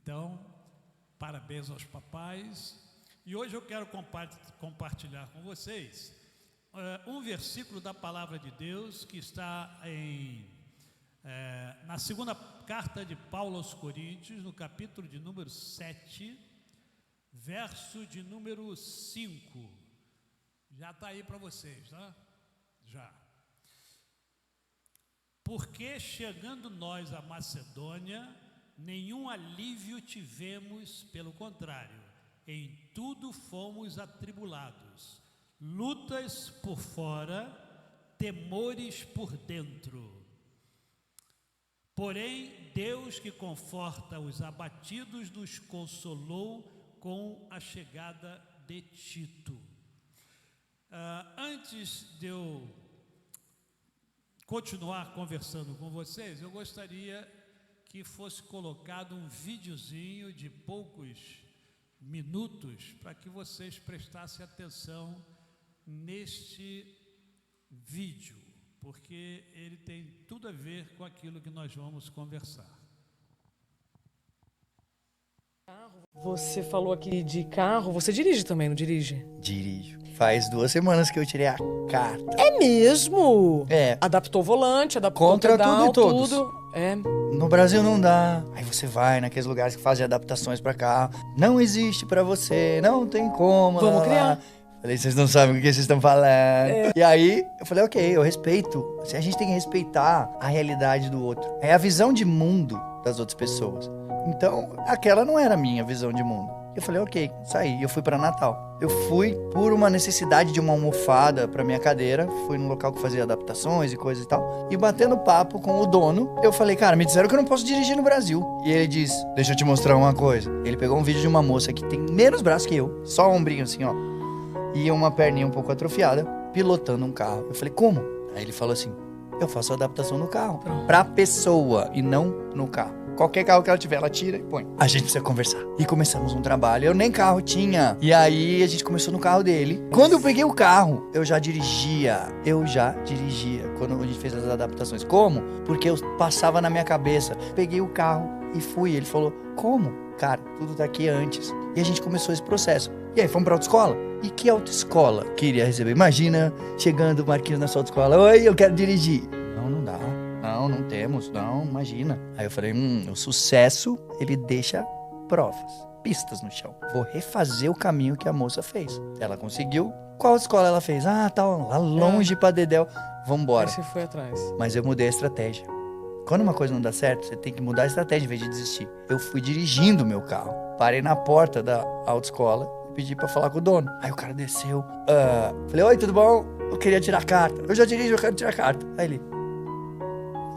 Então, parabéns aos papais. E hoje eu quero compartilhar com vocês um versículo da Palavra de Deus que está na segunda carta de Paulo aos Coríntios, no capítulo de número 7, verso de número 5. Já está aí para vocês, tá? Já. Porque chegando nós à Macedônia, nenhum alívio tivemos, pelo contrário, em tudo fomos atribulados, lutas por fora, temores por dentro. Porém, Deus que conforta os abatidos nos consolou com a chegada de Tito. Antes de eu continuar conversando com vocês, eu gostaria que fosse colocado um videozinho de poucos minutos para que vocês prestassem atenção neste vídeo, porque ele tem tudo a ver com aquilo que nós vamos conversar. Você falou aqui de carro, você dirige também, não dirige? Dirijo. Faz 2 semanas que eu tirei a carta. É mesmo? É. Adaptou o volante, adaptou Contra o pedal, tudo e todos. tudo. É. No Brasil não dá. Aí você vai naqueles lugares que fazem adaptações pra carro. Não existe pra você, não tem como. Vamos criar. Falei, vocês não sabem o que vocês estão falando. E aí, eu falei, ok, eu respeito. A gente tem que respeitar a realidade do outro. É a visão de mundo das outras pessoas. Então, aquela não era a minha visão de mundo. Eu falei, ok, saí. Eu fui pra Natal. Eu fui por uma necessidade de uma almofada pra minha cadeira. Fui num local que fazia adaptações e coisa e tal. E batendo papo com o dono, eu falei, cara, me disseram que eu não posso dirigir no Brasil. E ele disse, deixa eu te mostrar uma coisa. Ele pegou um vídeo de uma moça que tem menos braço que eu. Só o ombrinho assim, ó. E uma perninha um pouco atrofiada, pilotando um carro. Eu falei, como? Aí ele falou assim, eu faço adaptação no carro. Pra pessoa e não no carro. Qualquer carro que ela tiver, ela tira e põe. A gente precisa conversar. E começamos um trabalho. Eu nem carro tinha. E aí a gente começou no carro dele. Quando eu peguei o carro, eu já dirigia. Quando a gente fez as adaptações. Como? Porque eu passava na minha cabeça. Peguei o carro e fui. Ele falou, como? Cara, tudo tá aqui antes. E a gente começou esse processo. E aí, fomos pra autoescola? E que autoescola que iria receber? Imagina, chegando o Marquinhos na sua autoescola. Oi, eu quero dirigir. Não dá. Não temos, imagina. Aí eu falei, o sucesso, ele deixa provas, pistas no chão. Vou refazer o caminho que a moça fez. Ela conseguiu. Qual escola ela fez? Tá lá longe pra Dedéu. Vambora. Aí você foi atrás. Mas eu mudei a estratégia. Quando uma coisa não dá certo, você tem que mudar a estratégia em vez de desistir. Eu fui dirigindo o meu carro. Parei na porta da autoescola e pedi pra falar com o dono. Aí o cara desceu. Falei, oi, tudo bom? Eu queria tirar a carta. Eu já dirijo, eu quero tirar a carta. Aí ele,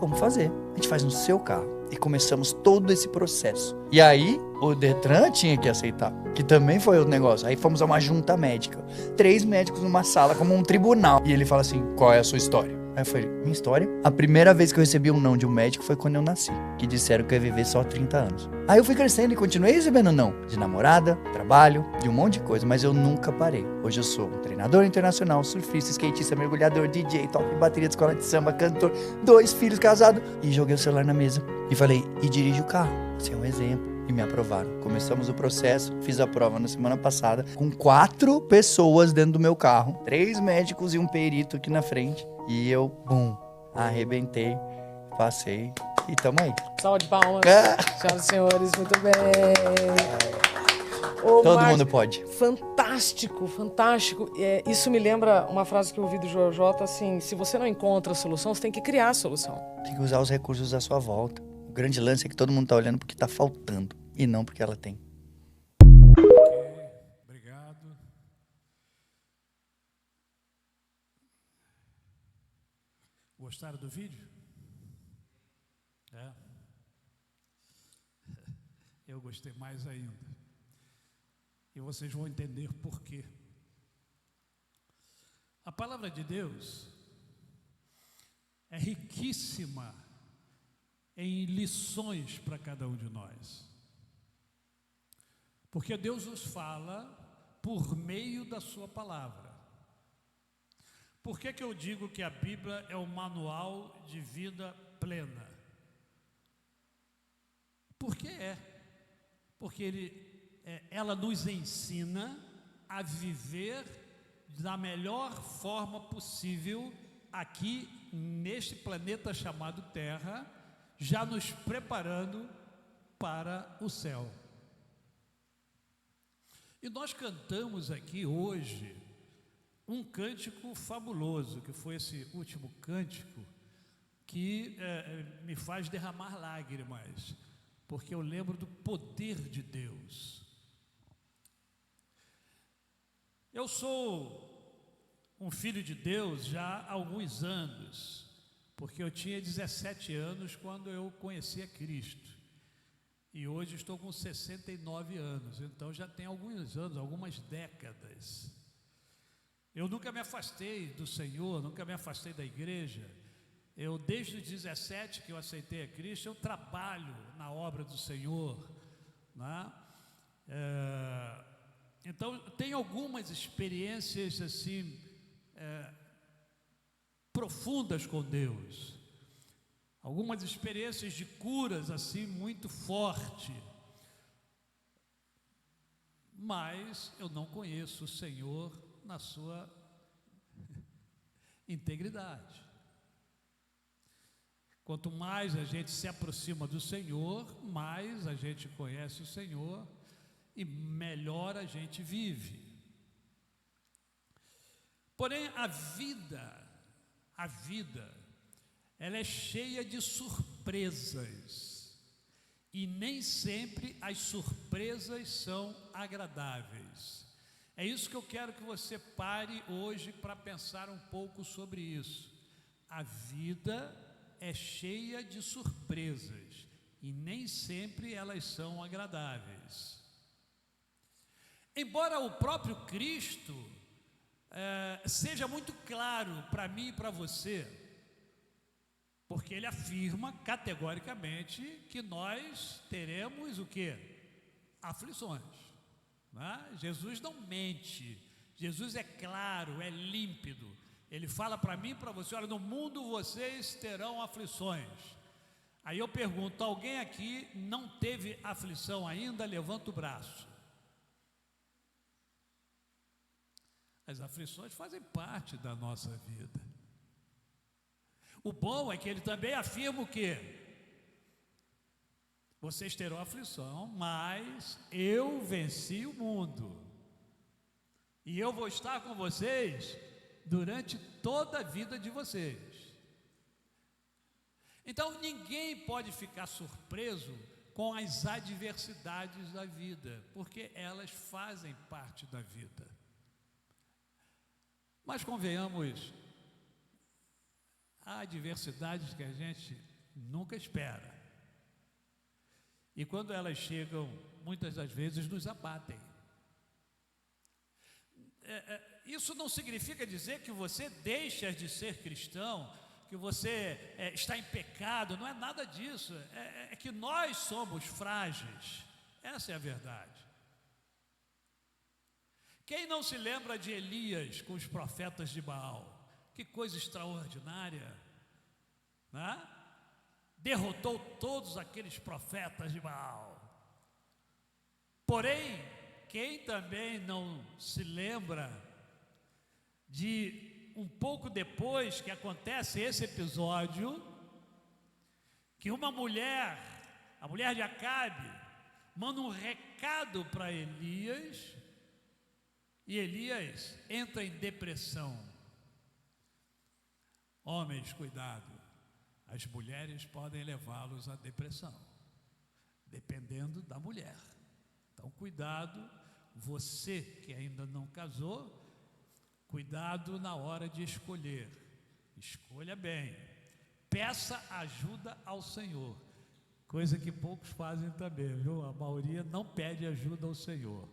vamos fazer. A gente faz no seu carro. E começamos todo esse processo. E aí, o Detran tinha que aceitar. Que também foi outro negócio. Aí fomos a uma junta médica. 3 médicos numa sala, como um tribunal. E ele fala assim, qual é a sua história? Aí eu falei, minha história? A primeira vez que eu recebi um não de um médico foi quando eu nasci. Que disseram que eu ia viver só 30 anos. Aí eu fui crescendo e continuei recebendo não. De namorada, trabalho, de um monte de coisa. Mas eu nunca parei. Hoje eu sou um treinador internacional, surfista, skatista, mergulhador, DJ, toco bateria de escola de samba, cantor, 2 filhos casados. E joguei o celular na mesa. E falei, e dirige o carro. Você é um exemplo. E me aprovaram. Começamos o processo, fiz a prova na semana passada, com 4 pessoas dentro do meu carro, 3 médicos e um perito aqui na frente. E eu, arrebentei, passei e tamo aí. Salve de palmas. Senhoras e senhores, muito bem. Todo mundo pode. Fantástico, fantástico. Isso me lembra uma frase que eu ouvi do Joel J, assim, se você não encontra a solução, você tem que criar a solução. Tem que usar os recursos à sua volta. O grande lance é que todo mundo tá olhando porque tá faltando e não porque ela tem. Ok, obrigado. Gostaram do vídeo? Eu gostei mais ainda. E vocês vão entender por quê. A palavra de Deus é riquíssima em lições para cada um de nós. Porque Deus nos fala por meio da sua palavra. Por que eu digo que a Bíblia é o manual de vida plena? Porque é. porque ela nos ensina a viver da melhor forma possível aqui neste planeta chamado Terra, já nos preparando para o céu. E nós cantamos aqui hoje um cântico fabuloso, que foi esse último cântico, que me faz derramar lágrimas, porque eu lembro do poder de Deus. Eu sou um filho de Deus já há alguns anos, porque eu tinha 17 anos quando eu conheci a Cristo. E hoje estou com 69 anos, então já tem alguns anos, algumas décadas. Eu nunca me afastei do Senhor, nunca me afastei da igreja. Eu, desde os 17 que eu aceitei a Cristo, eu trabalho na obra do Senhor, né? Então, tem algumas experiências assim, profundas com Deus. Algumas experiências de curas assim muito forte, mas eu não conheço o Senhor na sua integridade. Quanto mais a gente se aproxima do Senhor, mais a gente conhece o Senhor e melhor a gente vive. Porém, a vida, ela é cheia de surpresas, e nem sempre as surpresas são agradáveis. É isso que eu quero que você pare hoje para pensar um pouco sobre isso. A vida é cheia de surpresas, e nem sempre elas são agradáveis. Embora o próprio Cristo seja muito claro para mim e para você, porque ele afirma categoricamente que nós teremos o quê? Aflições, né? Jesus não mente, Jesus é claro, é límpido. Ele fala para mim e para você: olha, no mundo vocês terão aflições. Aí eu pergunto: alguém aqui não teve aflição ainda? Levanta o braço. As aflições fazem parte da nossa vida. O bom é que ele também afirma o quê? Vocês terão aflição, mas eu venci o mundo. E eu vou estar com vocês durante toda a vida de vocês. Então ninguém pode ficar surpreso com as adversidades da vida, porque elas fazem parte da vida. Mas convenhamos, há adversidades que a gente nunca espera. E quando elas chegam, muitas das vezes nos abatem. Isso não significa dizer que você deixa de ser cristão, que você está em pecado, não é nada disso. É que nós somos frágeis, essa é a verdade. Quem não se lembra de Elias com os profetas de Baal? Que coisa extraordinária, né? Derrotou todos aqueles profetas de Baal. Porém, quem também não se lembra de um pouco depois que acontece esse episódio, que uma mulher, a mulher de Acabe, manda um recado para Elias, e Elias entra em depressão. Homens, cuidado, as mulheres podem levá-los à depressão, dependendo da mulher. Então, cuidado, você que ainda não casou, cuidado na hora de escolher. Escolha bem, peça ajuda ao Senhor, coisa que poucos fazem também, viu? A maioria não pede ajuda ao Senhor.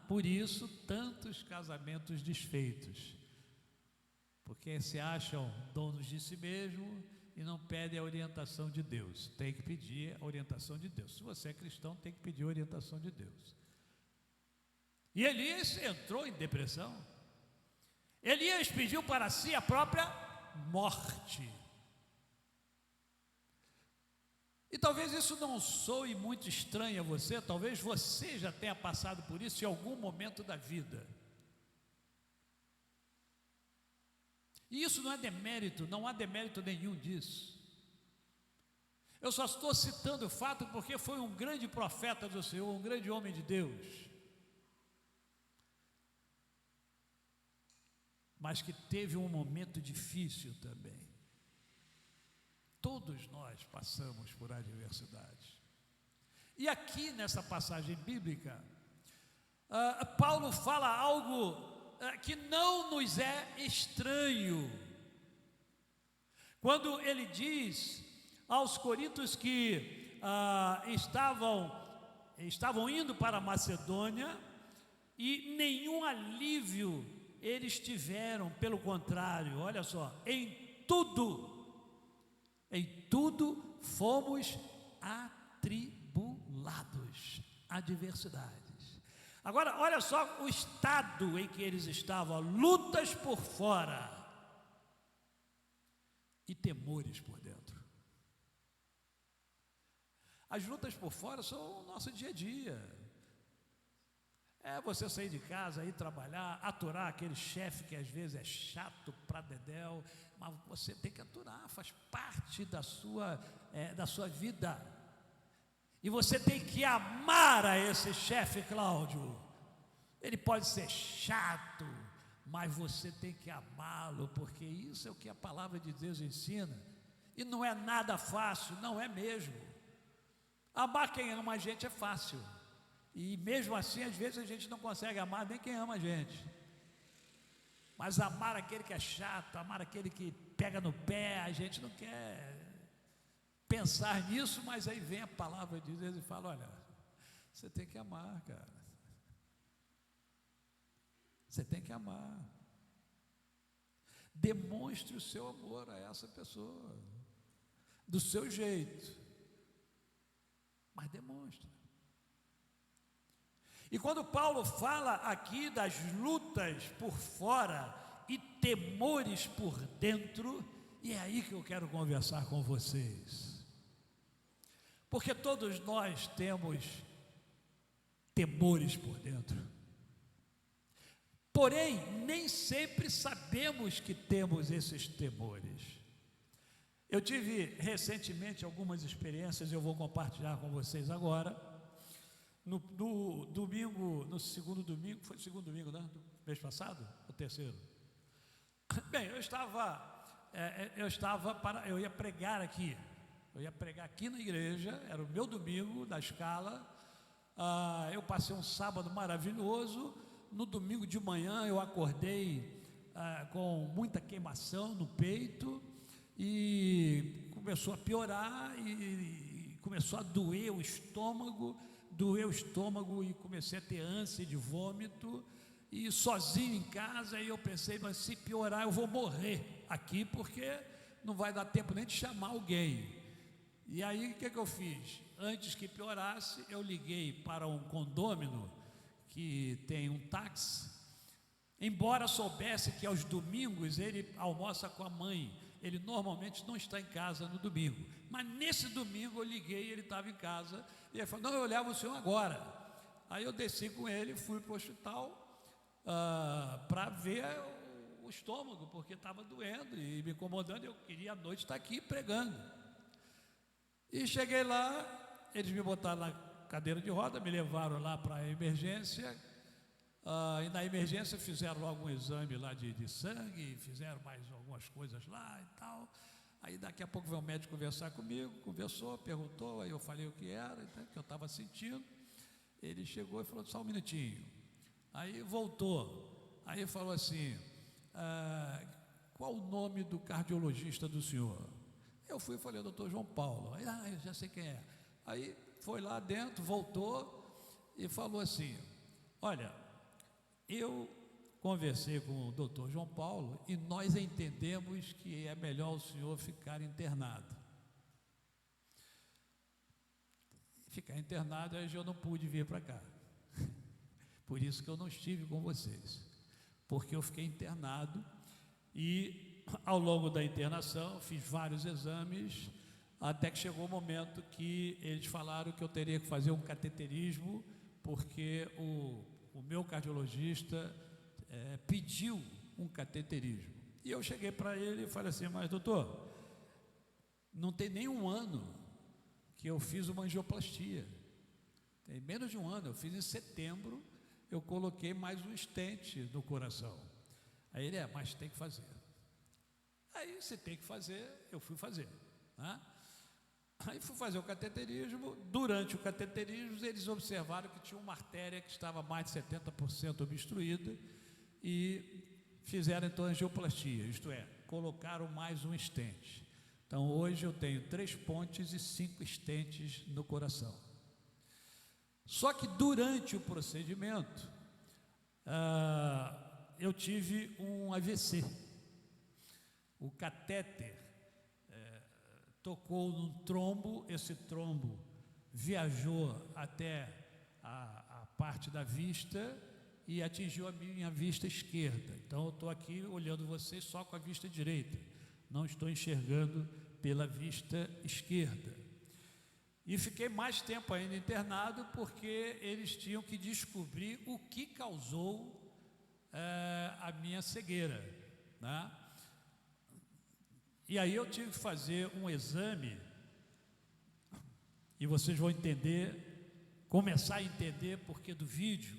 Por isso, tantos casamentos desfeitos, porque se acham donos de si mesmo e não pedem a orientação de Deus. Tem que pedir a orientação de Deus. Se você é cristão, tem que pedir a orientação de Deus. E Elias entrou em depressão. Elias pediu para si a própria morte. E talvez isso não soe muito estranho a você, talvez você já tenha passado por isso em algum momento da vida. E isso não é demérito, não há demérito nenhum disso. Eu só estou citando o fato porque foi um grande profeta do Senhor, um grande homem de Deus, mas que teve um momento difícil também. Todos nós passamos por adversidades. E aqui nessa passagem bíblica, Paulo fala algo que não nos é estranho. Quando ele diz aos coríntios que estavam indo para a Macedônia e nenhum alívio eles tiveram, pelo contrário, olha só, em tudo fomos atribulados, adversidades. Agora, olha só o estado em que eles estavam: lutas por fora e temores por dentro. As lutas por fora são o nosso dia a dia. É você sair de casa, ir trabalhar, aturar aquele chefe que às vezes é chato pra dedéu, mas você tem que aturar, faz parte da sua vida. E você tem que amar a esse chefe, Cláudio. Ele pode ser chato, mas você tem que amá-lo, porque isso é o que a palavra de Deus ensina. E não é nada fácil, não é mesmo. Amar quem ama a gente é fácil. E mesmo assim, às vezes a gente não consegue amar nem quem ama a gente. Mas amar aquele que é chato, amar aquele que pega no pé, a gente não quer pensar nisso, mas aí vem a palavra de Deus e fala: olha, você tem que amar, cara. Você tem que amar. Demonstre o seu amor a essa pessoa, do seu jeito, mas demonstre. E quando Paulo fala aqui das lutas por fora e temores por dentro, e é aí que eu quero conversar com vocês. Porque todos nós temos temores por dentro. Porém, nem sempre sabemos que temos esses temores. Eu tive recentemente algumas experiências, eu vou compartilhar com vocês agora. No domingo, no segundo domingo, foi o segundo domingo, né? Do mês passado? O terceiro? Bem, eu ia pregar aqui. Eu ia pregar aqui na igreja, era o meu domingo da escala. Eu passei um sábado maravilhoso. No domingo de manhã eu acordei com muita queimação no peito e começou a piorar e começou a doer o estômago e comecei a ter ânsia de vômito, e sozinho em casa, e eu pensei: mas se piorar eu vou morrer aqui, porque não vai dar tempo nem de chamar alguém. E aí o que eu fiz? Antes que piorasse, eu liguei para um condômino que tem um táxi, embora soubesse que aos domingos ele almoça com a mãe. Ele normalmente não está em casa no domingo, mas nesse domingo eu liguei, ele estava em casa, e ele falou: não, eu levo o senhor agora. Aí eu desci com ele, fui para o hospital para ver o estômago, porque estava doendo e me incomodando. Eu queria à noite estar aqui pregando. E cheguei lá, eles me botaram na cadeira de roda, me levaram lá para a emergência. E na emergência fizeram logo um exame lá de sangue, fizeram mais algumas coisas lá e tal. Aí daqui a pouco veio o médico conversar comigo, conversou, perguntou, aí eu falei o que era, o que eu estava sentindo. Ele chegou e falou: só um minutinho. Aí voltou, aí falou assim: qual o nome do cardiologista do senhor? Eu fui e falei: doutor João Paulo. Aí, eu já sei quem é. Aí foi lá dentro, voltou e falou assim: olha, eu conversei com o doutor João Paulo e nós entendemos que é melhor o senhor ficar internado. Ficar internado, aí eu não pude vir para cá. Por isso que eu não estive com vocês, porque eu fiquei internado e ao longo da internação fiz vários exames, Até que chegou o momento que eles falaram que eu teria que fazer um cateterismo, porque o meu cardiologista pediu um cateterismo. E eu cheguei para ele e falei assim: mas doutor, não tem nem um ano que eu fiz uma angioplastia. Tem menos de um ano, eu fiz em setembro, eu coloquei mais um stent no coração. Aí ele: mas tem que fazer. Aí, se tem que fazer, eu fui fazer, né? Aí fui fazer o cateterismo. Durante o cateterismo, eles observaram que tinha uma artéria que estava mais de 70% obstruída e fizeram então angioplastia, isto é, colocaram mais um stent. Então hoje eu tenho 3 pontes e 5 stents no coração. Só que durante o procedimento, eu tive um AVC. O catéter tocou num trombo, esse trombo viajou até a parte da vista e atingiu a minha vista esquerda. Então eu estou aqui olhando vocês só com a vista direita, não estou enxergando pela vista esquerda. E fiquei mais tempo ainda internado, porque eles tinham que descobrir o que causou a minha cegueira, né? E aí eu tive que fazer um exame, e vocês vão entender, começar a entender porquê do vídeo.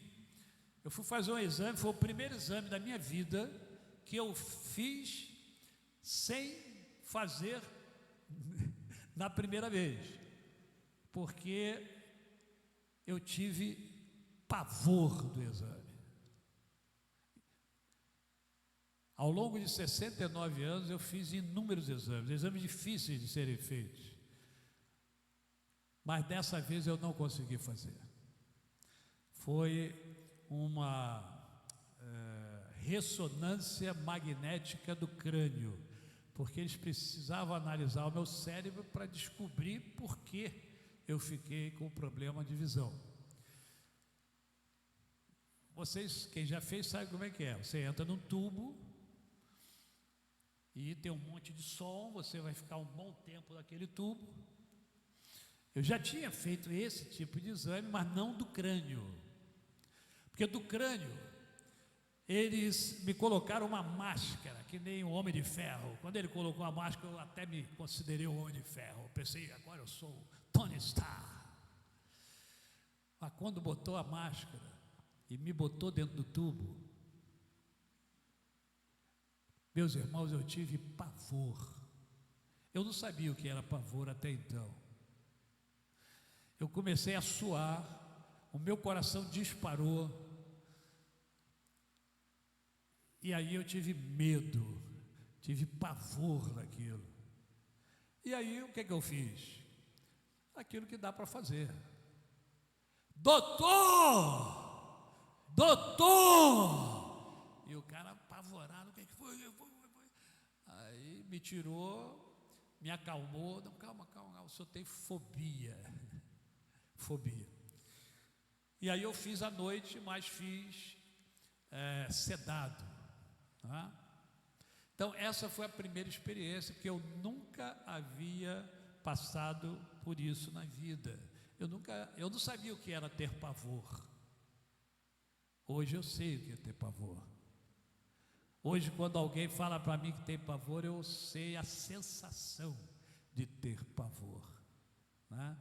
Eu fui fazer um exame, foi o primeiro exame da minha vida que eu fiz sem fazer na primeira vez, porque eu tive pavor do exame. Ao longo de 69 anos eu fiz inúmeros exames difíceis de serem feitos, mas dessa vez eu não consegui fazer. Foi uma ressonância magnética do crânio, porque eles precisavam analisar o meu cérebro para descobrir por que eu fiquei com problema de visão. Vocês, quem já fez, sabe como é que é. Você entra num tubo e tem um monte de som, você vai ficar um bom tempo naquele tubo. Eu já tinha feito esse tipo de exame, mas não do crânio. Porque do crânio, eles me colocaram uma máscara, que nem um Homem de Ferro. Quando ele colocou a máscara, eu até me considerei um Homem de Ferro. Eu pensei: agora eu sou Tony Stark. Mas quando botou a máscara e me botou dentro do tubo, meus irmãos, eu tive pavor. Eu não sabia o que era pavor até então. Eu comecei a suar, o meu coração disparou, e aí eu tive medo, tive pavor daquilo. E aí o que eu fiz? Aquilo que dá para fazer. Doutor! Doutor! E o cara apavorado: o que foi? Aí me tirou, me acalmou. Não, calma, o senhor tem fobia. Fobia. E aí eu fiz à noite, mas fiz sedado, tá? Então essa foi a primeira experiência, porque eu nunca havia passado por isso na vida. Eu não sabia o que era ter pavor. Hoje eu sei o que é ter pavor. Hoje, quando alguém fala para mim que tem pavor, eu sei a sensação de ter pavor, né?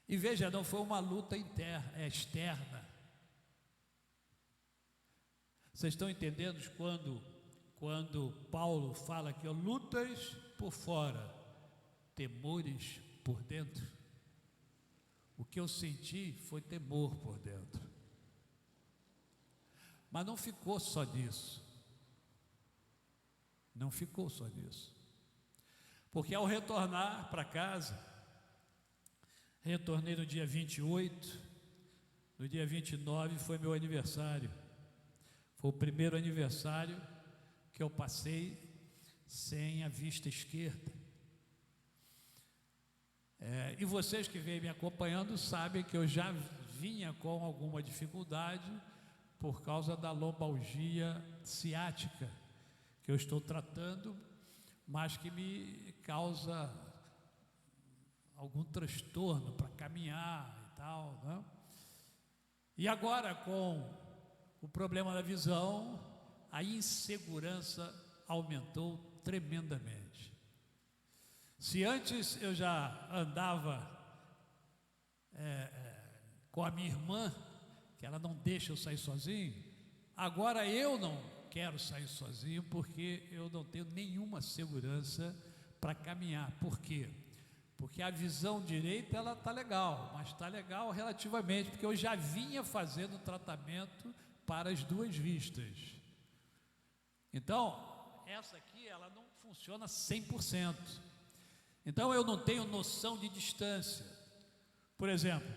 E veja, não foi uma luta externa. Vocês estão entendendo quando Paulo fala que lutas por fora, temores por dentro? O que eu senti foi temor por dentro. Mas não ficou só nisso. Não ficou só nisso. Porque ao retornar para casa, retornei no dia 28, no dia 29 foi meu aniversário. Foi o primeiro aniversário que eu passei sem a vista esquerda. E vocês que vêm me acompanhando sabem que eu já vinha com alguma dificuldade por causa da lombalgia ciática, que eu estou tratando mas que me causa algum transtorno para caminhar e tal, né? E agora, com o problema da visão, a insegurança aumentou tremendamente. Se antes eu já andava com a minha irmã, que ela não deixa eu sair sozinho, agora eu não quero sair sozinho porque eu não tenho nenhuma segurança para caminhar. Por quê? Porque a visão direita ela está legal, mas está legal relativamente, porque eu já vinha fazendo tratamento para as duas vistas. Então, essa aqui ela não funciona 100%. Então eu não tenho noção de distância. Por exemplo,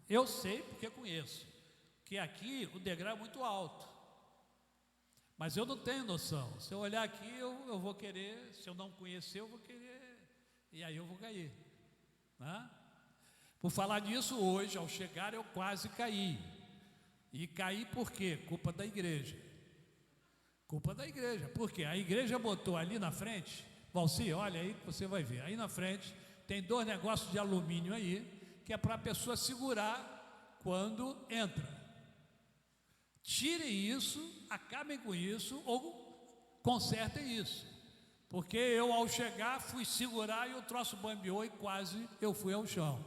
eu sei porque conheço que aqui o degrau é muito alto, mas eu não tenho noção. Se eu olhar aqui eu vou querer, se eu não conhecer eu vou querer, e aí eu vou cair, né? Por falar nisso, hoje ao chegar eu quase caí. E caí por quê? Culpa da igreja. Culpa da igreja. Por quê? A igreja botou ali na frente, Valci, olha aí que você vai ver. Aí na frente tem 2 negócios de alumínio aí, que é para a pessoa segurar quando entra. Tirem isso, acabem com isso ou consertem isso. Porque eu ao chegar fui segurar e o troço bambeou e quase eu fui ao chão.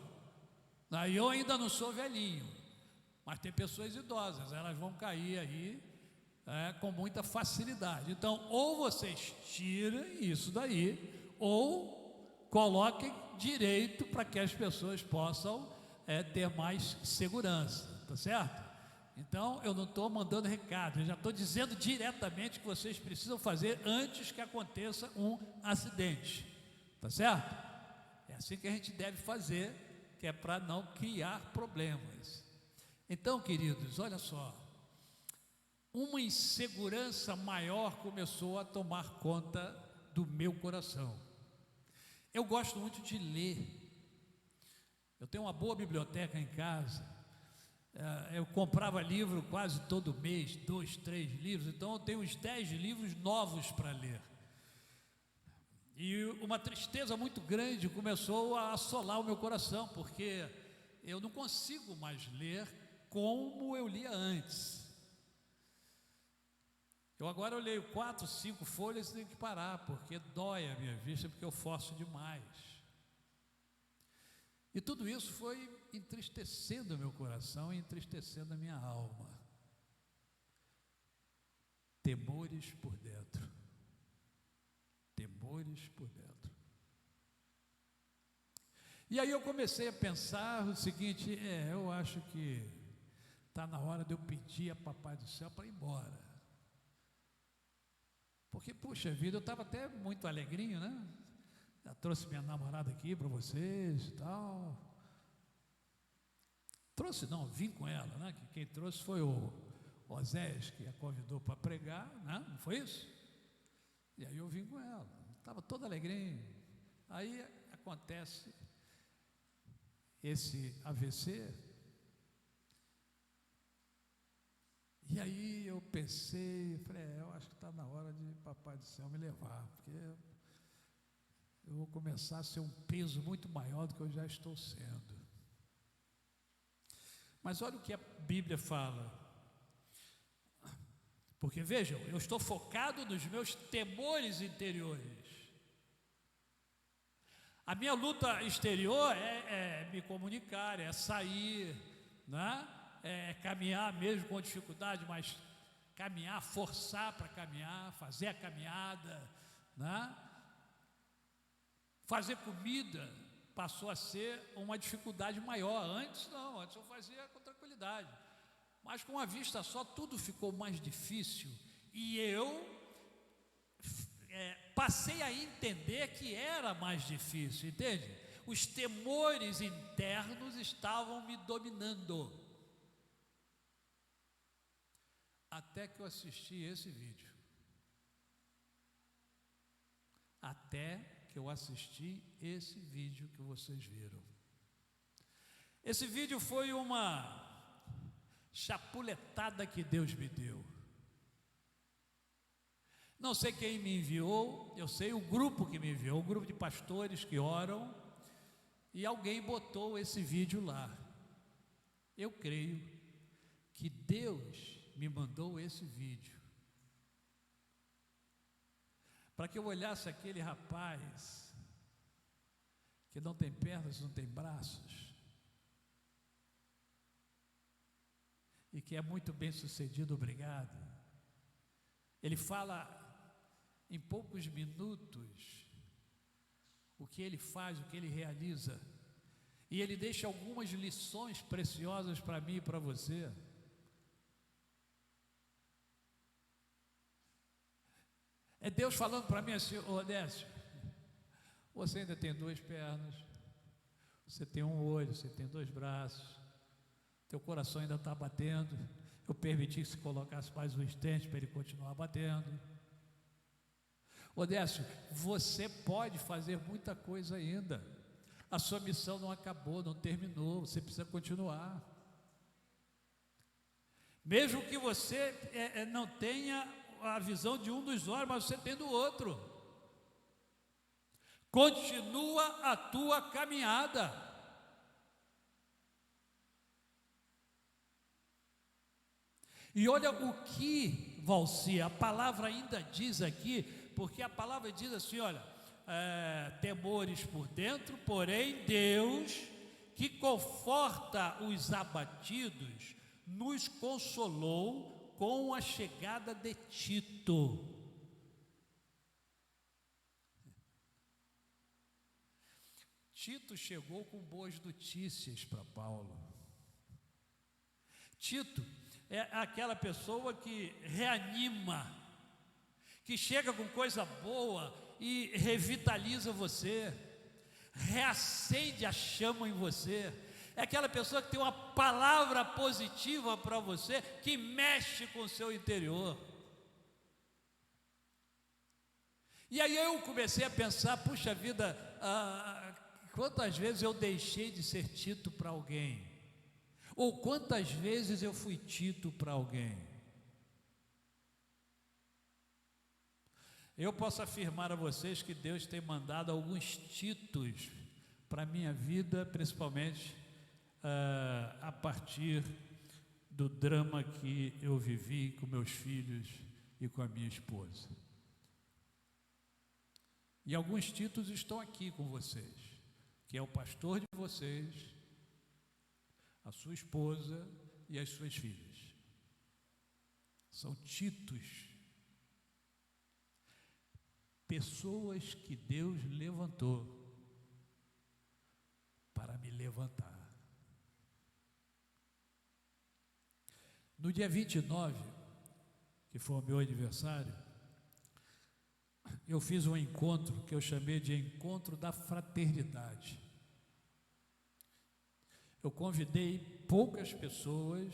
Aí eu ainda não sou velhinho, mas tem pessoas idosas, elas vão cair aí com muita facilidade. Então, ou vocês tirem isso daí, ou coloquem direito para que as pessoas possam ter mais segurança, tá certo? Então, eu não estou mandando recado, eu já estou dizendo diretamente que vocês precisam fazer antes que aconteça um acidente, tá certo? É assim que a gente deve fazer, que é para não criar problemas. Então, queridos, olha só, uma insegurança maior começou a tomar conta do meu coração. Eu gosto muito de ler, eu tenho uma boa biblioteca em casa. Eu comprava livro quase todo mês, 2, 3 livros, então eu tenho uns 10 livros novos para ler. E uma tristeza muito grande começou a assolar o meu coração, porque eu não consigo mais ler como eu lia antes. Agora eu leio 4, 5 folhas e tenho que parar, porque dói a minha vista, porque eu forço demais. E tudo isso foi entristecendo o meu coração e entristecendo a minha alma. Temores por dentro. Temores por dentro. E aí eu comecei a pensar o seguinte, eu acho que está na hora de eu pedir a Papai do Céu para ir embora. Porque, puxa vida, eu estava até muito alegrinho, né? Já trouxe minha namorada aqui para vocês e tal. Trouxe não, vim com ela, né? Que quem trouxe foi o Osés, que a convidou para pregar, né? Não foi isso? E aí eu vim com ela, estava todo alegrinho. Aí acontece esse AVC. E aí eu pensei, falei, eu acho que está na hora de Papai do Céu me levar, porque eu vou começar a ser um peso muito maior do que eu já estou sendo. Mas olha o que a Bíblia fala. Porque vejam, eu estou focado nos meus temores interiores. A minha luta exterior é me comunicar, é sair, né? É caminhar mesmo com dificuldade, mas caminhar, forçar para caminhar, fazer a caminhada, né? Fazer comida passou a ser uma dificuldade maior. Antes não, antes eu fazia com tranquilidade. Mas com a vista só tudo ficou mais difícil e eu passei a entender que era mais difícil, entende? Os temores internos estavam me dominando. Até que eu assisti esse vídeo. Até que eu assisti esse vídeo que vocês viram. Esse vídeo foi uma chapuletada que Deus me deu. Não sei quem me enviou, eu sei o grupo que me enviou, o grupo de pastores que oram, e alguém botou esse vídeo lá. Eu creio que Deus me mandou esse vídeo para que eu olhasse aquele rapaz que não tem pernas, não tem braços, e que é muito bem sucedido, obrigado. Ele fala em poucos minutos o que ele faz, o que ele realiza, e ele deixa algumas lições preciosas para mim e para você. É Deus falando para mim assim: ô Odécio, você ainda tem 2 pernas, você tem um olho, você tem 2 braços, teu coração ainda está batendo, eu permiti que você colocasse mais um stent para ele continuar batendo. Odécio, você pode fazer muita coisa ainda, a sua missão não acabou, não terminou, você precisa continuar. Mesmo que você não tenha a visão de um dos olhos, mas você tem do outro. Continua a tua caminhada. E olha o que, Valci, a palavra ainda diz aqui, porque a palavra diz assim, olha, temores por dentro, porém Deus, que conforta os abatidos, nos consolou com a chegada de Tito. Tito chegou com boas notícias para Paulo. Tito é aquela pessoa que reanima, que chega com coisa boa e revitaliza você, reacende a chama em você. É aquela pessoa que tem uma palavra positiva para você, que mexe com o seu interior. E aí eu comecei a pensar, puxa vida, quantas vezes eu deixei de ser Tito para alguém? Ou quantas vezes eu fui Tito para alguém? Eu posso afirmar a vocês que Deus tem mandado alguns Titos para a minha vida, principalmente a partir do drama que eu vivi com meus filhos e com a minha esposa. E alguns Titos estão aqui com vocês, que é o pastor de vocês, a sua esposa e as suas filhas. São Titos, pessoas que Deus levantou para me levantar. No dia 29, que foi o meu aniversário, eu fiz um encontro que eu chamei de Encontro da Fraternidade. Eu convidei poucas pessoas,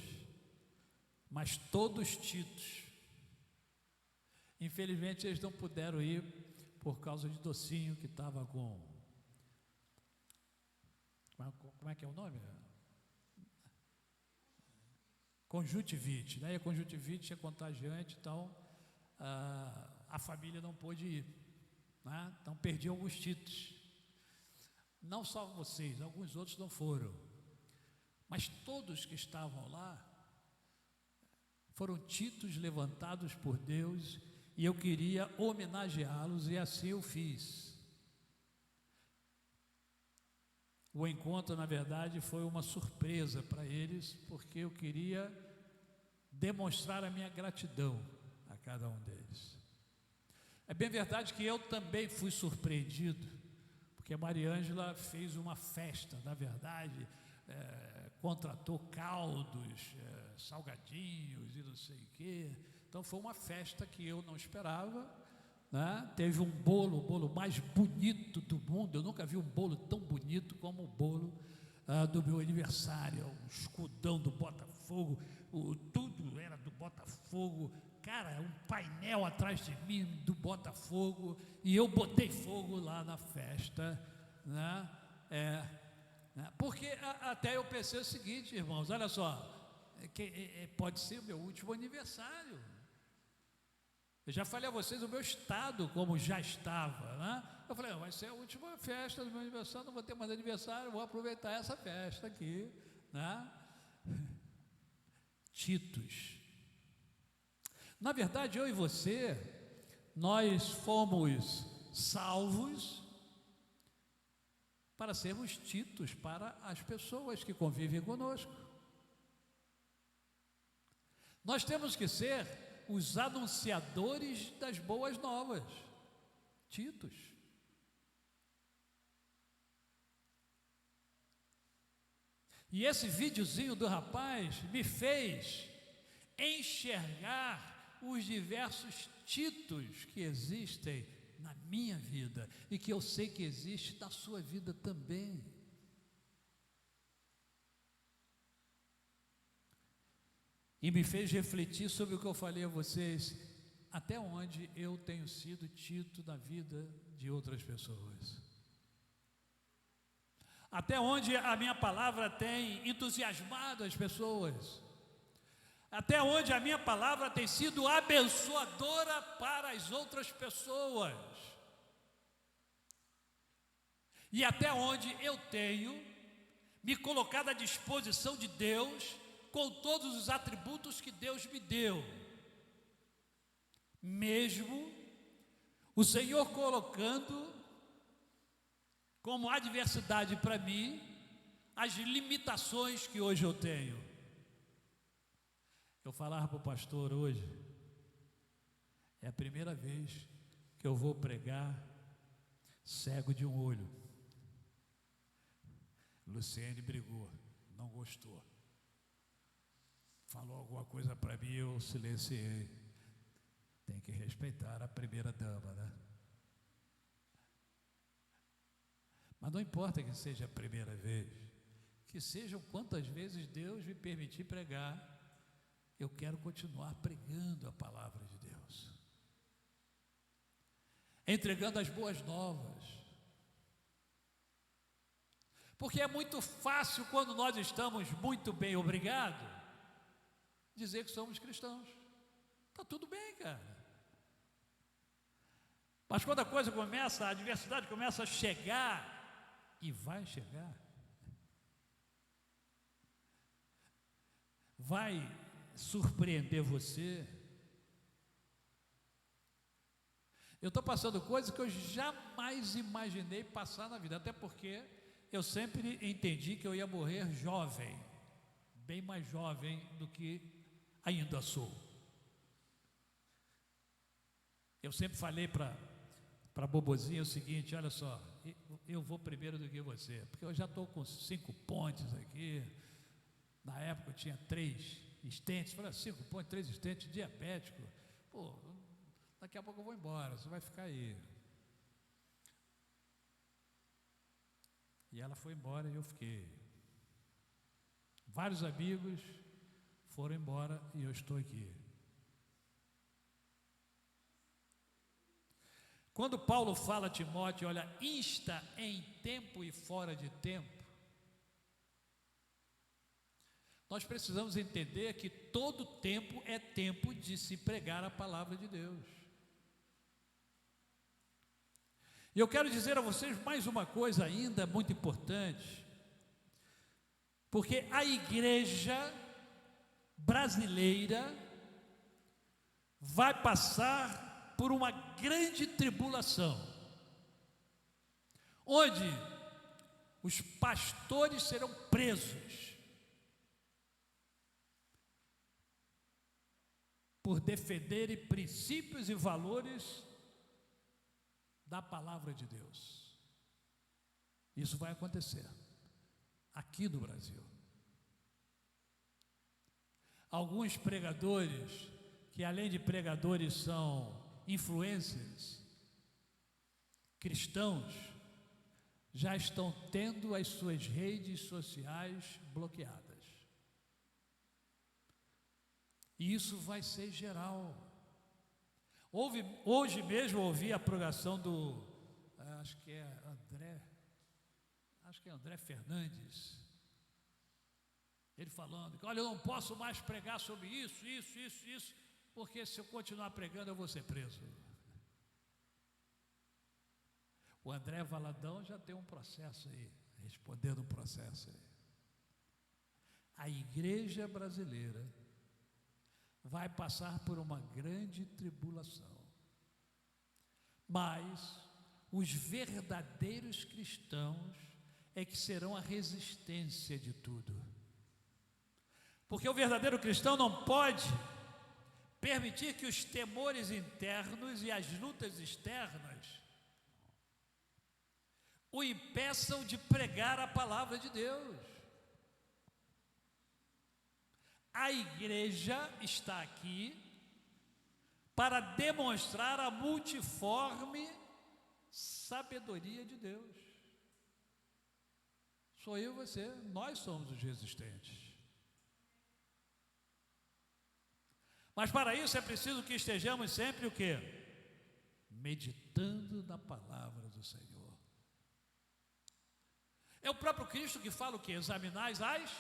mas todos Titos. Infelizmente eles não puderam ir por causa de Docinho, que estava com... Como é que é o nome? Conjuntivite, né? E a conjuntivite é contagiante, então a família não pôde ir, né? Então perdi alguns Titos. Não só vocês, alguns outros não foram, mas todos que estavam lá foram Titos levantados por Deus, e eu queria homenageá-los, e assim eu fiz. O encontro, na verdade, foi uma surpresa para eles, porque eu queria demonstrar a minha gratidão a cada um deles. É bem verdade que eu também fui surpreendido, porque a Mariângela fez uma festa, na verdade, contratou caldos, salgadinhos e não sei o quê. Então foi uma festa que eu não esperava, né? Teve um bolo, o bolo mais bonito do mundo. Eu nunca vi um bolo tão bonito como o bolo do meu aniversário. O escudão do Botafogo, tudo era do Botafogo. Cara, um painel atrás de mim do Botafogo, e eu botei fogo lá na festa, né? Porque até eu pensei o seguinte, irmãos, olha só, pode ser o meu último aniversário. Eu já falei a vocês o meu estado como já estava, né? Eu falei, vai ser a última festa do meu aniversário, não vou ter mais aniversário, vou aproveitar essa festa aqui, né? Titos. Na verdade, eu e você, nós fomos salvos para sermos titos para as pessoas que convivem conosco. Nós temos que ser os anunciadores das boas novas, titos. E esse videozinho do rapaz me fez enxergar os diversos titos que existem na minha vida e que eu sei que existe na sua vida também. E me fez refletir sobre o que eu falei a vocês, até onde eu tenho sido tito na vida de outras pessoas. Até onde a minha palavra tem entusiasmado as pessoas. Até onde a minha palavra tem sido abençoadora para as outras pessoas. E até onde eu tenho me colocado à disposição de Deus com todos os atributos que Deus me deu. Mesmo o Senhor colocando como adversidade para mim as limitações que hoje eu tenho. Eu falava para o pastor hoje, é a primeira vez que eu vou pregar cego de um olho. Luciene brigou, não gostou. Falou alguma coisa para mim, eu silenciei. Tem que respeitar a primeira dama, né? Mas não importa que seja a primeira vez, que sejam quantas vezes Deus me permitir pregar, eu quero continuar pregando a palavra de Deus, entregando as boas novas, porque é muito fácil quando nós estamos muito bem, obrigado, dizer que somos cristãos. Está tudo bem, cara. Mas quando a coisa começa, a adversidade começa a chegar, e vai chegar, vai surpreender você. Eu estou passando coisas que eu jamais imaginei passar na vida, até porque eu sempre entendi que eu ia morrer jovem, bem mais jovem do que ainda sou. Eu sempre falei para Bobozinha o seguinte, olha só, eu vou primeiro do que você, porque eu já estou com 5 pontes aqui, na época eu tinha 3 estentes, falei, 5 pontos, 3 estentes, diabético, pô, daqui a pouco eu vou embora, você vai ficar aí. E ela foi embora e eu fiquei. Vários amigos foram embora e eu estou aqui. Quando Paulo fala a Timóteo, olha, insta em tempo e fora de tempo, nós precisamos entender que todo tempo é tempo de se pregar a palavra de Deus. E eu quero dizer a vocês mais uma coisa ainda muito importante, porque a igreja brasileira vai passar por uma grande tribulação, onde os pastores serão presos por defenderem princípios e valores da palavra de Deus. Isso vai acontecer aqui no Brasil. Alguns pregadores, que além de pregadores são influencers, cristãos, já estão tendo as suas redes sociais bloqueadas. E isso vai ser geral. Hoje mesmo eu ouvi a pregação do, acho que é André Fernandes, ele falando que, olha, eu não posso mais pregar sobre isso. porque se eu continuar pregando eu vou ser preso. O André Valadão já tem um processo aí, respondendo um processo aí. A igreja brasileira vai passar por uma grande tribulação, mas os verdadeiros cristãos é que serão a resistência de tudo. Porque o verdadeiro cristão não pode permitir que os temores internos e as lutas externas o impeçam de pregar a palavra de Deus. A igreja está aqui para demonstrar a multiforme sabedoria de Deus. Sou eu e você, nós somos os resistentes. Mas para isso é preciso que estejamos sempre o quê? Meditando na palavra do Senhor. É o próprio Cristo que fala o quê? Examinais as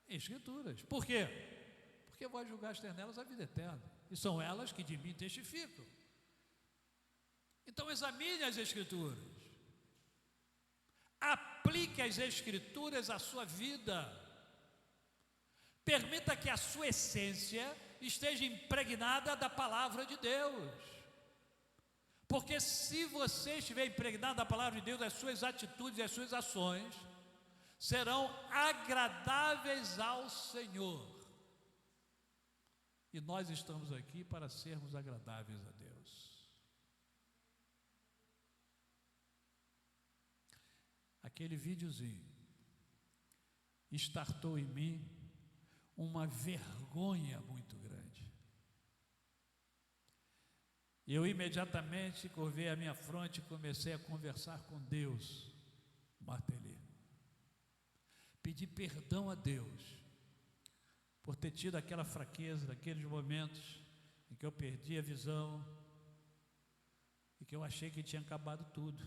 Escrituras. Por quê? Porque vós julgaste nelas a vida eterna, e são elas que de mim testificam. Então examine as Escrituras, aplique as Escrituras à sua vida, permita que a sua essência esteja impregnada da palavra de Deus, porque se você estiver impregnado da palavra de Deus, as suas atitudes e as suas ações serão agradáveis ao Senhor. E nós estamos aqui para sermos agradáveis a Deus. Aquele videozinho startou em mim uma vergonha muito grande. Eu imediatamente curvei a minha fronte e comecei a conversar com Deus, Martelê. Pedi perdão a Deus por ter tido aquela fraqueza, daqueles momentos em que eu perdi a visão e que eu achei que tinha acabado tudo.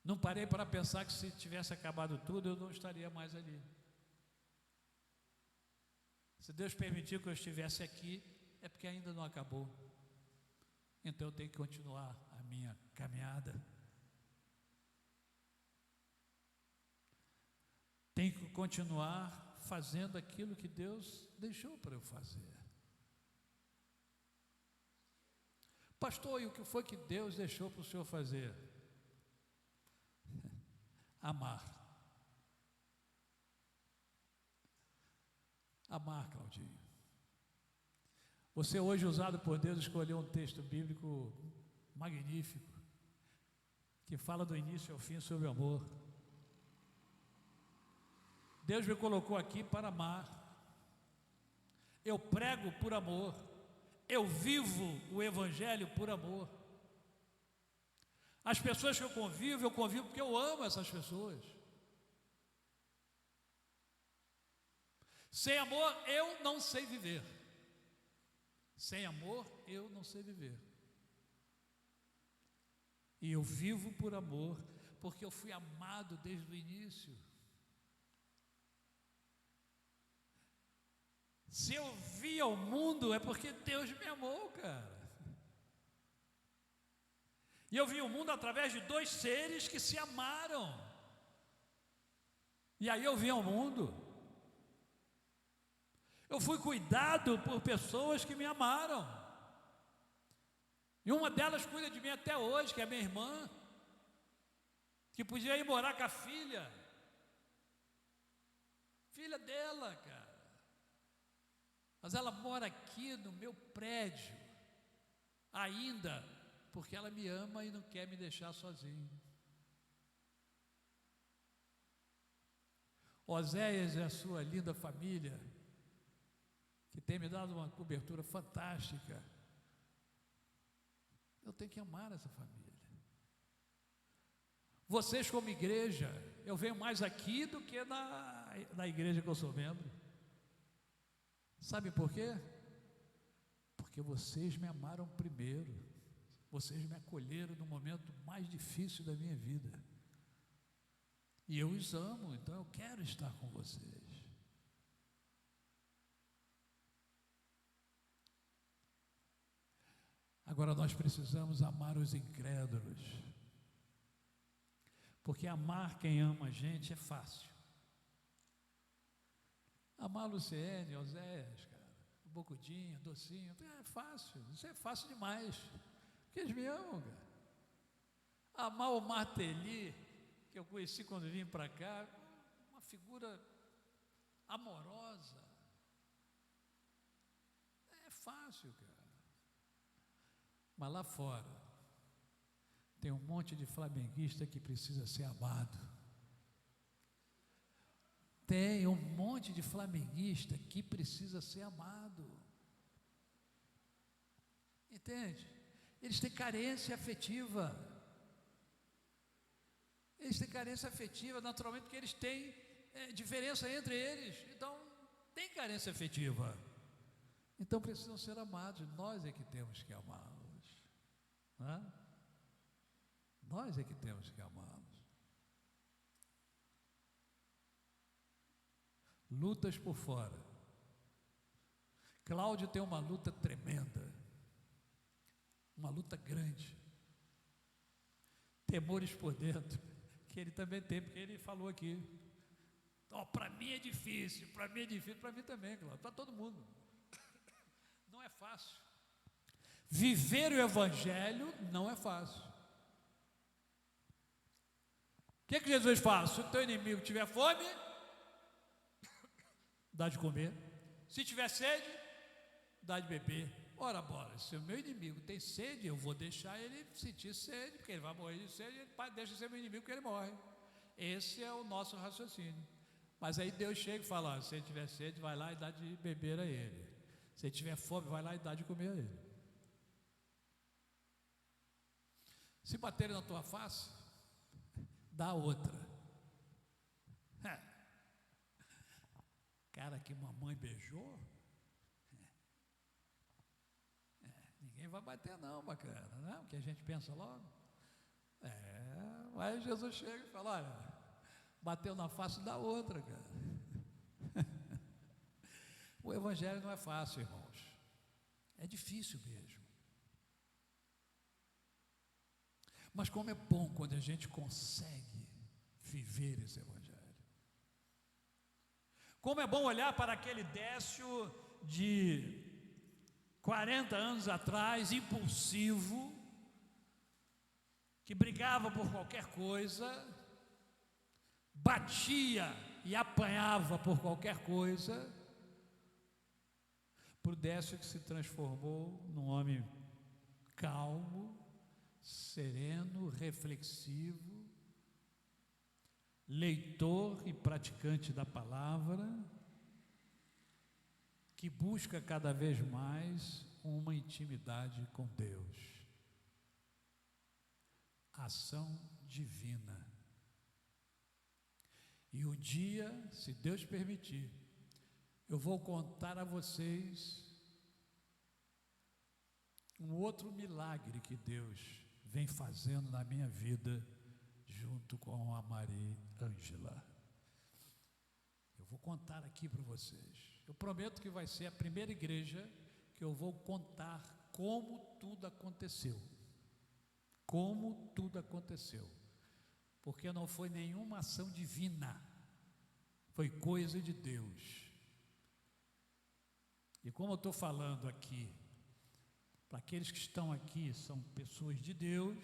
Não parei para pensar que se tivesse acabado tudo, eu não estaria mais ali. Se Deus permitiu que eu estivesse aqui, é porque ainda não acabou. Então eu tenho que continuar a minha caminhada. Tenho que continuar fazendo aquilo que Deus deixou para eu fazer. Pastor, e o que foi que Deus deixou para o senhor fazer? Amar. Amar, Claudinho. Você hoje, usado por Deus, escolheu um texto bíblico magnífico, que fala do início ao fim sobre o amor. Deus me colocou aqui para amar. Eu prego por amor. Eu vivo o Evangelho por amor. As pessoas que eu convivo porque eu amo essas pessoas. Sem amor, eu não sei viver. Sem amor, eu não sei viver. E eu vivo por amor, porque eu fui amado desde o início. Se eu vi ao mundo, é porque Deus me amou, cara. E eu vi o mundo através de dois seres que se amaram. E aí eu vi ao mundo. Eu fui cuidado por pessoas que me amaram. E uma delas cuida de mim até hoje, que é minha irmã, que podia ir morar com a filha. Filha dela, cara. Mas ela mora aqui no meu prédio, ainda, porque ela me ama e não quer me deixar sozinho. Oséias e a sua linda família, que tem me dado uma cobertura fantástica. Eu tenho que amar essa família. Vocês como igreja, eu venho mais aqui do que na igreja que eu sou membro. Sabe por quê? Porque vocês me amaram primeiro. Vocês me acolheram no momento mais difícil da minha vida. E eu os amo, então eu quero estar com vocês. Agora nós precisamos amar os incrédulos. Porque amar quem ama a gente é fácil. Amar a Luciene, Oséias, cara, o Bocudinho, Docinho, é fácil. Isso é fácil demais. Porque eles me amam, cara. Amar o Marteli, que eu conheci quando vim para cá, uma figura amorosa. É fácil, cara. Mas lá fora tem um monte de flamenguista que precisa ser amado. Tem um monte de flamenguista que precisa ser amado. Entende? Eles têm carência afetiva. Eles têm carência afetiva, naturalmente, porque eles têm diferença entre eles. Então, tem carência afetiva. Então, precisam ser amados. Nós é que temos que amá-los. Não é? Nós é que temos que amá-los. Lutas por fora. Cláudio tem uma luta tremenda. Uma luta grande. Temores por dentro, que ele também tem, porque ele falou aqui. Oh, para mim é difícil, para mim também, Cláudio, para todo mundo. Não é fácil. Viver o Evangelho não é fácil. O que Jesus faz? Se o teu inimigo tiver fome, dá de comer. Se tiver sede, dá de beber. Ora, bora, se o meu inimigo tem sede, eu vou deixar ele sentir sede, porque ele vai morrer de sede, ele deixa de ser meu inimigo porque ele morre. Esse é o nosso raciocínio. Mas aí Deus chega e fala, se ele tiver sede, vai lá e dá de beber a ele. Se ele tiver fome, vai lá e dá de comer a ele. Se baterem na tua face, dá outra. Cara que mamãe beijou, ninguém vai bater não, bacana, né? Porque a gente pensa logo. Mas Jesus chega e fala, olha, bateu na face da outra, cara. O Evangelho não é fácil, irmãos. É difícil mesmo. Mas como é bom quando a gente consegue viver esse Evangelho. Como é bom olhar para aquele Décio de 40 anos atrás, impulsivo, que brigava por qualquer coisa, batia e apanhava por qualquer coisa, para o Décio que se transformou num homem calmo, sereno, reflexivo, leitor e praticante da palavra, que busca cada vez mais uma intimidade com Deus. Ação divina. E um dia, se Deus permitir, eu vou contar a vocês um outro milagre que Deus vem fazendo na minha vida junto com a Maria Ângela. Eu vou contar aqui para vocês. Eu prometo que vai ser a primeira igreja que eu vou contar como tudo aconteceu. Como tudo aconteceu. Porque não foi nenhuma ação divina, foi coisa de Deus. E como eu estou falando aqui, para aqueles que estão aqui, são pessoas de Deus,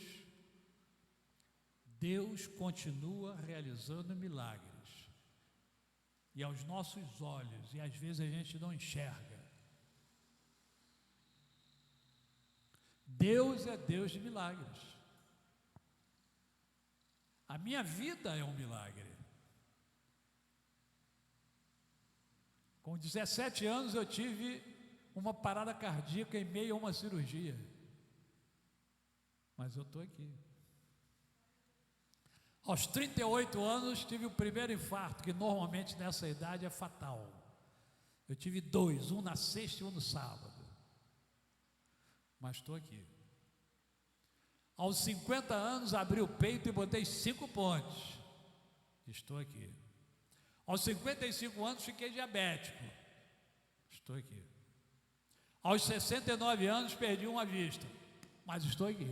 Deus continua realizando milagres. E aos nossos olhos, e às vezes a gente não enxerga. Deus é Deus de milagres. A minha vida é um milagre. Com 17 anos eu tive uma parada cardíaca em meio a uma cirurgia. Mas eu estou aqui. Aos 38 anos tive o primeiro infarto, que normalmente nessa idade é fatal. Eu tive 2, um na sexta e um no sábado. Mas estou aqui. Aos 50 anos abri o peito e botei 5 pontes. Estou aqui. Aos 55 anos fiquei diabético. Estou aqui. Aos 69 anos perdi uma vista. mas estou aqui.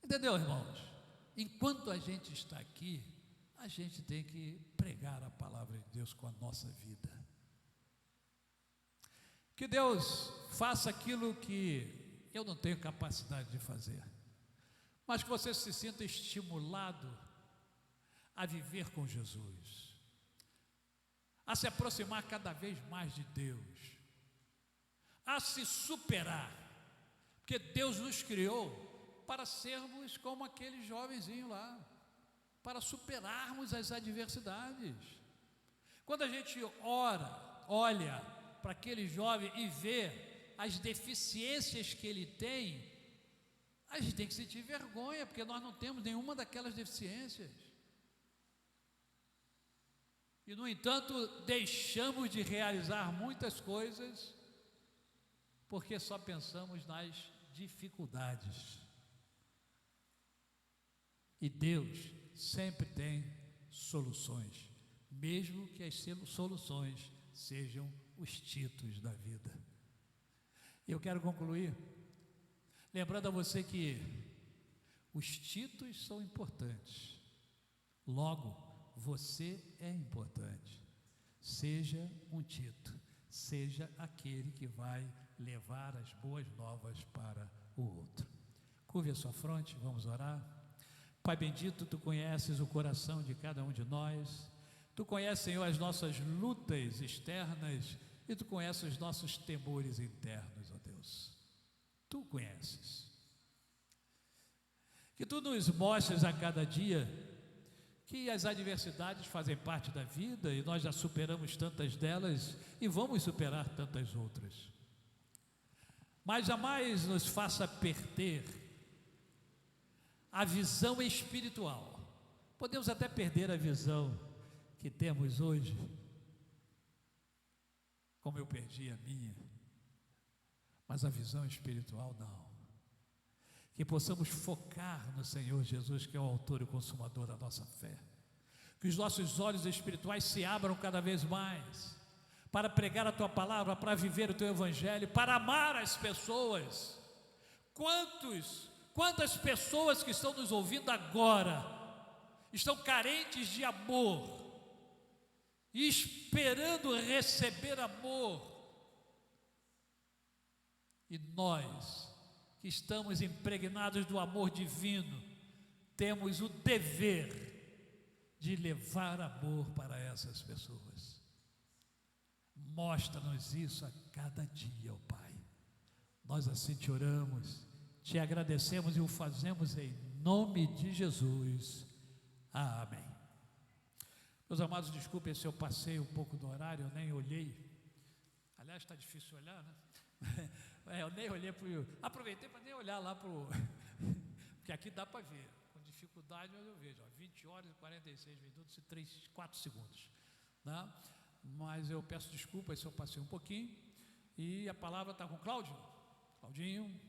Entendeu, irmãos? Enquanto a gente está aqui, a gente tem que pregar a palavra de Deus com a nossa vida. Que Deus faça aquilo que eu não tenho capacidade de fazer, mas que você se sinta estimulado a viver com Jesus, a se aproximar cada vez mais de Deus, a se superar, porque Deus nos criou para sermos como aquele jovenzinho lá, para superarmos as adversidades. Quando a gente olha para aquele jovem e vê as deficiências que ele tem, a gente tem que sentir vergonha, porque nós não temos nenhuma daquelas deficiências. E, no entanto, deixamos de realizar muitas coisas porque só pensamos nas dificuldades. E Deus sempre tem soluções, mesmo que as soluções sejam os títulos da vida. Eu quero concluir lembrando a você que os títulos são importantes, logo você é importante. Seja um Tito, seja aquele que vai levar as boas novas para o outro. Curve a sua fronte, vamos orar. Pai bendito, Tu conheces o coração de cada um de nós, Tu conheces, Senhor, as nossas lutas externas e Tu conheces os nossos temores internos, ó Deus. Tu conheces. Que Tu nos mostres a cada dia que as adversidades fazem parte da vida e nós já superamos tantas delas e vamos superar tantas outras. Mas jamais nos faça perder a visão espiritual. Podemos até perder a visão que temos hoje, como eu perdi a minha, mas a visão espiritual não. Que possamos focar no Senhor Jesus, que é o autor e o consumador da nossa fé. Que os nossos olhos espirituais se abram cada vez mais para pregar a Tua palavra, para viver o Teu Evangelho, para amar as pessoas. Quantas pessoas que estão nos ouvindo agora estão carentes de amor e esperando receber amor, e nós que estamos impregnados do amor divino temos o dever de levar amor para essas pessoas. Mostra-nos isso a cada dia, ó Pai. Nós assim te oramos, te agradecemos e o fazemos em nome de Jesus. Amém. Meus amados, desculpem se eu passei um pouco do horário, eu nem olhei. Aliás, está difícil olhar, né? Eu nem olhei para o... Aproveitei para nem olhar lá para o... Porque aqui dá para ver. Com dificuldade, mas eu vejo. 20 horas e 46 minutos e 4 segundos. Né? Mas eu peço desculpas se eu passei um pouquinho. E a palavra está com o Cláudio. Claudinho.